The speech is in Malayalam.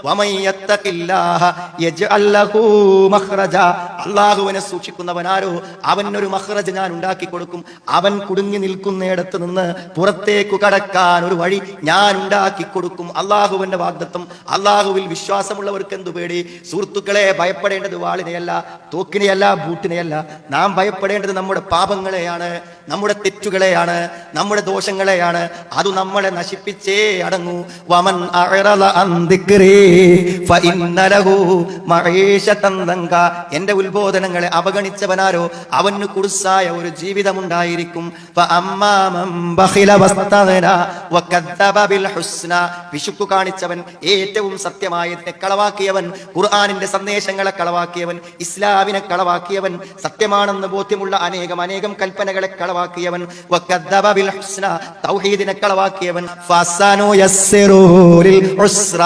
വമൻ യത്തഖില്ലാഹ യജ്അൽ ലഹു മഖ്റജ, അല്ലാഹുവിനെ സൂക്ഷിക്കുന്നവനാരോ അവനൊരു മഖ്റജ് ഞാൻ ഉണ്ടാക്കി കൊടുക്കും. അവൻ കുടുങ്ങി നിൽക്കുന്നിടത്ത് നിന്ന് പുറത്തേക്ക് കടക്കാൻ ഒരു വഴി ഞാൻ ഉണ്ടാക്കി കൊടുക്കും. അല്ലാഹുവിന്റെ വാഗ്ദത്തം. അല്ലാഹുവിൽ വിശ്വാസമുള്ളവർക്ക് എന്തു പേടി? സുഹൃത്തുക്കളെ, ഭയപ്പെടേണ്ടത് വാളിനെയല്ല, തോക്കിനെയല്ല, ബൂട്ടിനെയല്ല. നാം ഭയപ്പെടേണ്ടത് നമ്മുടെ പാപങ്ങളെയാണ്, നമ്മുടെ തെറ്റുകളെയാണ്, നമ്മുടെ ദോഷങ്ങളെയാണ്. അത് നമ്മളെ നശിപ്പിച്ചേ അടങ്ങൂ. വമൻ അഅറള അൻ ദിക്രി ഫഇന്ന ലഹു മഈശതൻ ദൻക, എന്റെ ഉത്ബോധനങ്ങളെ അവഗണിച്ചവനാരോ അവന് കുടുസായ ഒരു ജീവിതമുണ്ടായിരിക്കും. ഫഅമ്മാ മൻ ബഖില വസ്തഗ്ന വകദ്ദബ ബിൽ ഹുസ്ന, വിശുക്ക് കാണിച്ചവൻ, ഏറ്റവും സത്യമായതിനെ കളവാക്കിയവൻ, ഖുർആനിന്റെ സന്ദേശങ്ങളെ കളവാക്കിയവൻ, ഇസ്ലാമിനെ കളവാക്കിയവൻ, സത്യമാണെന്ന് ബോധ്യമുള്ള അനേകം കൽപ്പനകളെ കളവാക്കിയവൻ, വകദ്ദബ ബിൽ ഹുസ്ന, തൗഹീദിനെ കളവാക്കിയവൻ, ഫസനുയസ്സിറു ലിൽ ഉസ്ര,